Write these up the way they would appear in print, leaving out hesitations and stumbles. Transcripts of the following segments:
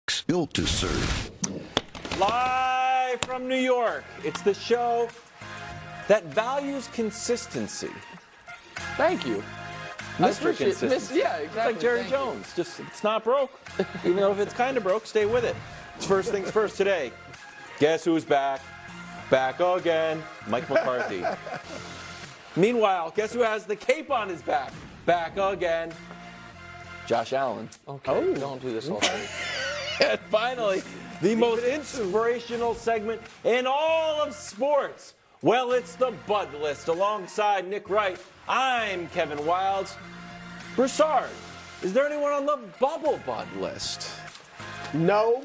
X, built to serve. Live from New York, it's the show that values consistency. Thank you. Mr. Consistency. Yeah, exactly. It's like Jerry Jones. Just, it's not broke. Even though if it's kind of broke, stay with it. It's first things first today. Guess who's back? Back again. Mike McCarthy. Meanwhile, guess who has the cape on his back? Back again. Josh Allen. Okay, don't do this all day. And finally, the most inspirational segment in all of sports. Well, it's the Bud List. Alongside Nick Wright, I'm Kevin Wildes. Broussard, is there anyone on the bubble Bud List? No.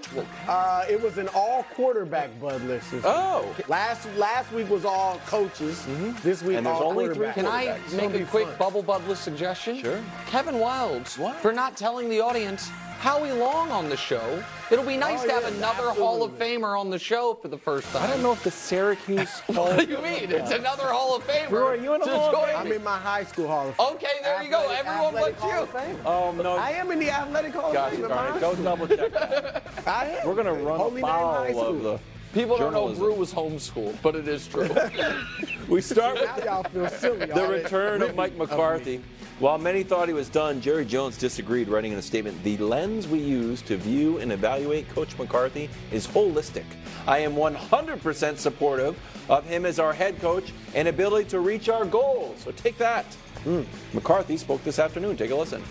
It was an all-quarterback Bud List. Oh. Last week was all coaches. Mm-hmm. This week, and there's all only 3 quarterbacks. Can I make a quick bubble Bud List suggestion? Sure. Kevin Wildes, What? for not telling the audience Howie Long on the show. It'll be nice to have another Hall of Famer on the show for the first time. I don't know if the Syracuse Hall What do you mean? It's another Hall of Famer. Brewer, are you in the Hall of Fame? I'm in my high school Hall of Fame. Okay, there you go. Everyone but you. Oh, no. I am in the athletic Hall of Gosh, Fame. all right, go double check that. I am. We're going to run Holy Name High afoul School. of the People don't know journalism. Brew was homeschooled, but it is true. We start Now with y'all feel silly. the return of Mike McCarthy. While many thought he was done, Jerry Jones disagreed, writing in a statement, "The lens we use to view and evaluate Coach McCarthy is holistic. I am 100% supportive of him as our head coach and ability to reach our goals." So take that. McCarthy spoke this afternoon. Take a listen.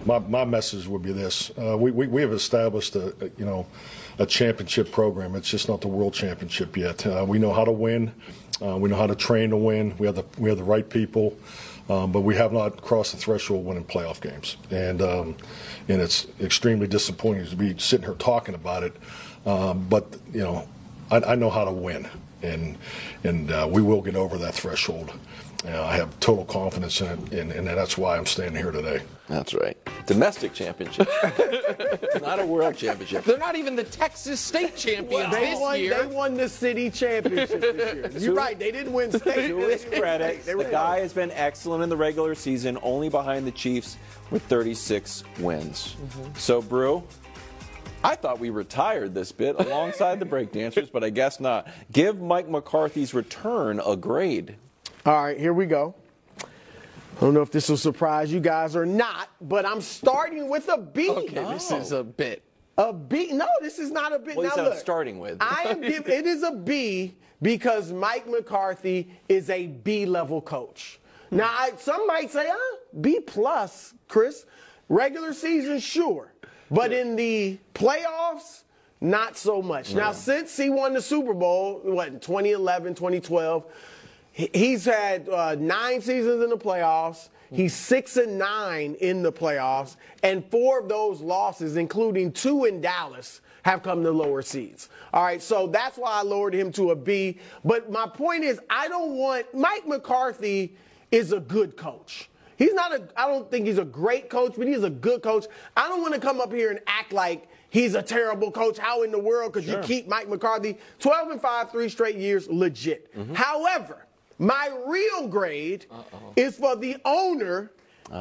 My message would be this: we have established a championship program. It's just not the world championship yet. We know how to win. We know how to train to win. We have the right people, but we have not crossed the threshold of winning playoff games. And it's extremely disappointing to be sitting here talking about it. But I know how to win, and we will get over that threshold. I have total confidence in it, and that's why I'm standing here today. That's right. Domestic championship. Not a world championship. They're not even the Texas State champions this year. They won the city championship this year. You're right. They didn't win state. To his credit, the guy has been excellent in the regular season, only behind the Chiefs with 36 wins. So, Brew, I thought we retired this bit alongside the breakdancers, but I guess not. Give Mike McCarthy's return a grade. All right, here we go. I don't know if this will surprise you guys or not, but I'm starting with a B. Okay, this is a bit. A B? No, this is not a B. Well, now he's not look, starting with. it is a B because Mike McCarthy is a B-level coach. Now, some might say, B plus, Chris. Regular season, sure. But in the playoffs, not so much. No. Now, since he won the Super Bowl, in 2011, 2012, he's had 9 seasons in the playoffs. He's 6-9 in the playoffs, and 4 of those losses, including 2 in Dallas, have come to lower seeds. All right, so that's why I lowered him to a B. But my point is, Mike McCarthy is a good coach. I don't think he's a great coach, but he's a good coach. I don't want to come up here and act like he's a terrible coach. How in the world could you keep Mike McCarthy 12-5, 3 straight years? Legit. However, my real grade is for the owner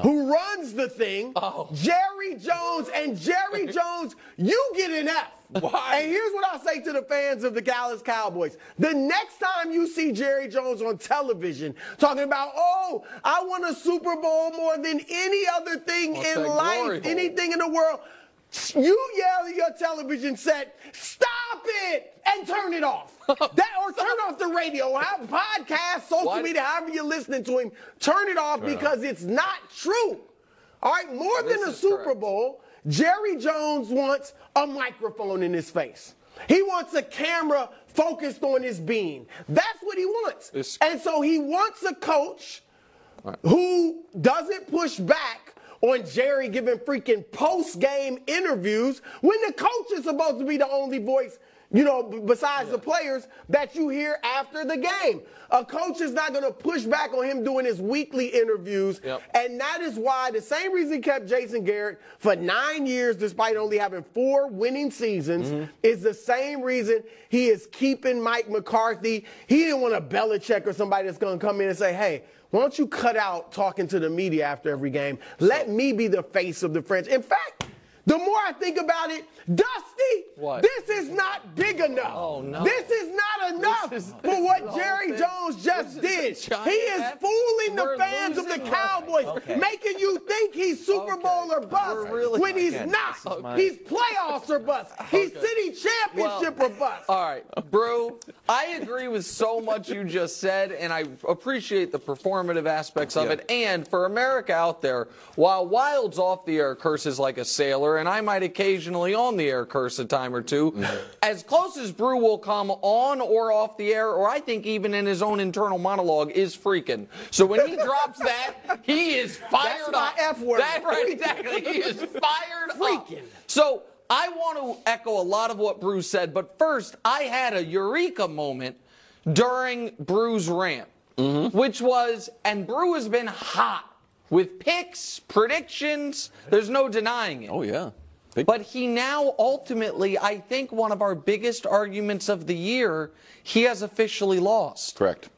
who runs the thing, Jerry Jones. And Jerry Jones, you get an F. Why? And here's what I'll say to the fans of the Dallas Cowboys. The next time you see Jerry Jones on television talking about, I won a Super Bowl more than any other thing in life, anything in the world, you yell at your television set, "Stop it!" and turn it off. Or turn off the radio, have podcast, social media, however you're listening to him, turn it off because it's not true. All right, more than a Super Bowl, Jerry Jones wants a microphone in his face. He wants a camera focused on his being. That's what he wants. And so he wants a coach who doesn't push back on Jerry giving freaking post-game interviews when the coach is supposed to be the only voice, besides the players, that you hear after the game. A coach is not going to push back on him doing his weekly interviews. And that is why the same reason he kept Jason Garrett for 9 years, despite only having 4 winning seasons, is the same reason he is keeping Mike McCarthy. He didn't want a Belichick or somebody that's going to come in and say, "Hey, why don't you cut out talking to the media after every game? Let me be the face of the franchise." In fact, the more I think about it, Dusty, What? this is not big enough. Oh, no. This is not enough for what Jerry Jones just did. He is fooling the fans of the Cowboys, making you think he's Super Bowl or bust when he's not. He's playoffs or bust. He's city championship or bust. All right, Brew, I agree with so much you just said, and I appreciate the performative aspects of it. And for America out there, while Wild's off the air curses like a sailor, and I might occasionally on the air curse a time or two, as close as Brew will come on or off the air, or I think even in his own internal monologue, is freaking. So when he drops that, he is fired That's my up. F word. That's right, exactly. He is fired Freaking. up. So I want to echo a lot of what Brew said, but first, I had a eureka moment during Brew's rant, which was, and Brew has been hot with picks, predictions, there's no denying it. Oh, yeah. But he now ultimately, I think one of our biggest arguments of the year, he has officially lost. Correct.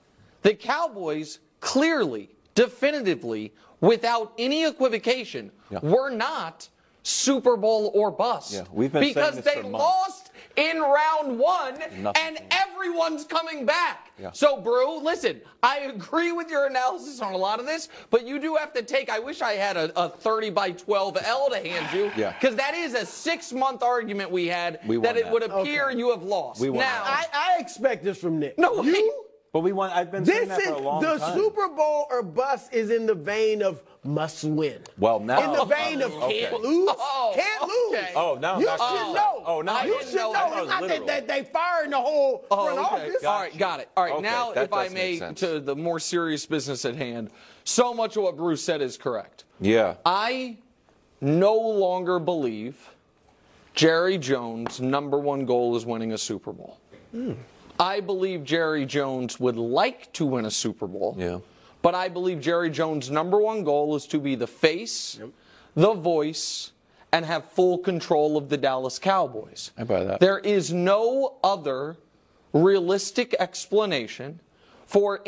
The Cowboys clearly, definitively, without any equivocation, were not Super Bowl or bust. Yeah, we've been saying because this they for months. lost in round one, Nothing. and everyone's coming back. Yeah. So, Brew, listen, I agree with your analysis on a lot of this, but you do have to take, I wish I had a 30 by 12 L to hand you, because that is a 6-month argument we had that it would appear you have lost. Now, I expect this from Nick. No, you? But we won. I've been saying that for a long time. The Super Bowl or bust is in the vein of must win. Well, now in the vein of can't lose. Can't lose. Oh, now you should know. Oh, now you should know. It's not that they firing the whole front office. All right, got it. All right, now if I may, to the more serious business at hand, so much of what Bruce said is correct. Yeah. I no longer believe Jerry Jones' #1 goal is winning a Super Bowl. I believe Jerry Jones would like to win a Super Bowl. Yeah. But I believe Jerry Jones' #1 goal is to be the face, the voice, and have full control of the Dallas Cowboys. I buy that. There is no other realistic explanation for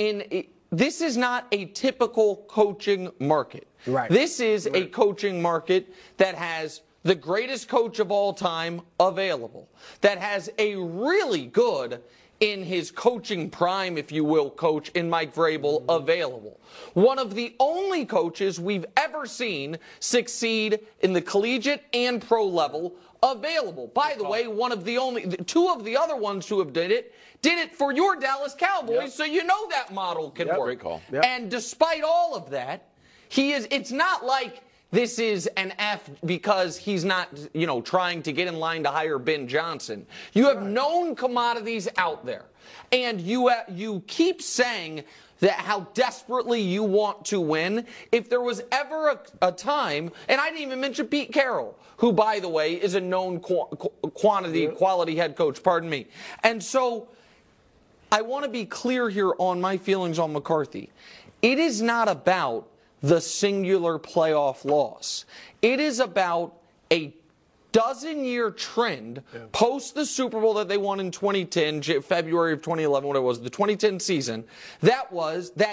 this is not a typical coaching market. Right. This is a coaching market that has the greatest coach of all time available, that has a really good, in his coaching prime, if you will, coach in Mike Vrabel available. One of the only coaches we've ever seen succeed in the collegiate and pro level available. By the way, two of the other ones who have did it for your Dallas Cowboys, so you know that model can work. Great call. And despite all of that, it's not like this is an F because he's not, trying to get in line to hire Ben Johnson. You have known commodities out there, and you keep saying that how desperately you want to win. If there was ever a time, and I didn't even mention Pete Carroll, who, by the way, is a known quality head coach, pardon me. And so I want to be clear here on my feelings on McCarthy. It is not about the singular playoff loss. It is about a dozen-year trend post the Super Bowl that they won in 2010, February of 2011, what it was, the 2010 season. That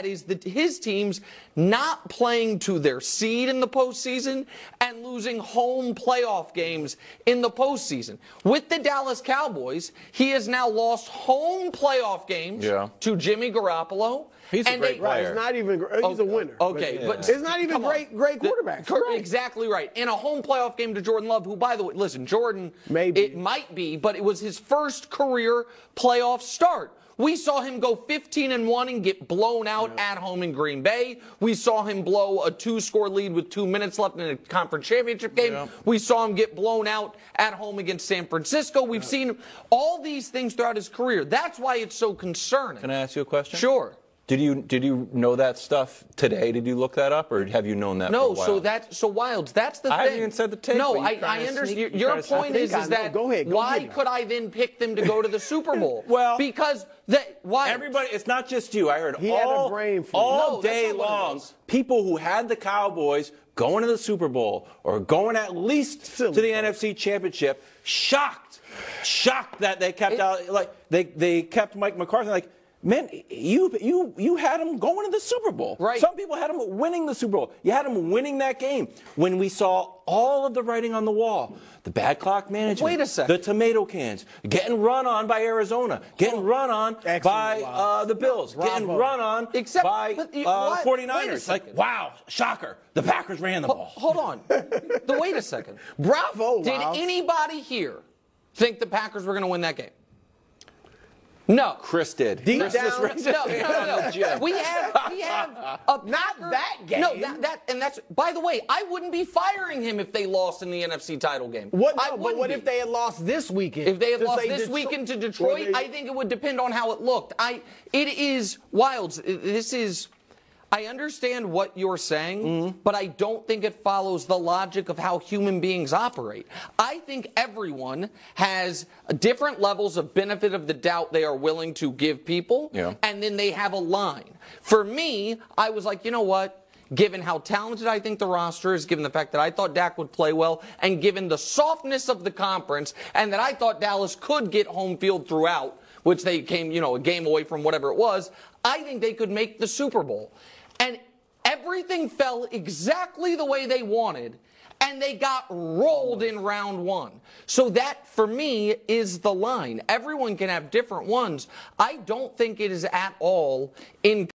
is his teams not playing to their seed in the postseason and losing home playoff games in the postseason. With the Dallas Cowboys, he has now lost home playoff games to Jimmy Garoppolo. He's a great player. It's not even. He's a winner. Okay, but it's not even great quarterback. Exactly right. In a home playoff game to Jordan Love, who, by the way, listen, Jordan, it might be, but it was his first career playoff start. We saw him go 15-1 and get blown out at home in Green Bay. We saw him blow a 2-score lead with 2 minutes left in a conference championship game. We saw him get blown out at home against San Francisco. We've seen all these things throughout his career. That's why it's so concerning. Can I ask you a question? Sure. Did you know that stuff today? Did you look that up, or have you known that for a while? So Wilds, that's the thing. I haven't even said the take. No, I understand. Your point is that why could I then pick them to go to the Super Bowl? Well, because why? Everybody, it's not just you. I heard all day long people who had the Cowboys going to the Super Bowl or going at least to the NFC Championship, shocked that they kept they kept Mike McCarthy. Like, Man, you had them going to the Super Bowl. Right. Some people had them winning the Super Bowl. You had them winning that game when we saw all of the writing on the wall. The bad clock management. Wait a second. The tomato cans. Getting run on by Arizona. Getting run on by the Bills. Bravo. Getting run on by 49ers. Like, wow, shocker. The Packers ran the ball. Hold on. Wait a second. Bravo, Did Wiles. anybody here think the Packers were going to win that game? No. Chris did. Deep Chris down, just raised his hand on the gym. We have a Not that game. No, that's. By the way, I wouldn't be firing him if they lost in the NFC title game. What? I No, but wouldn't what be. if they had lost this weekend? If they had To lost say this Detroit- weekend to Detroit, I think it would depend on how it looked. It is Wilds. This is. I understand what you're saying, but I don't think it follows the logic of how human beings operate. I think everyone has different levels of benefit of the doubt they are willing to give people, and then they have a line. For me, I was like, you know what? Given how talented I think the roster is, given the fact that I thought Dak would play well, and given the softness of the conference, and that I thought Dallas could get home field throughout, which they came, a game away from whatever it was, I think they could make the Super Bowl. And everything fell exactly the way they wanted, and they got rolled in round one. So that, for me, is the line. Everyone can have different ones. I don't think it is at all in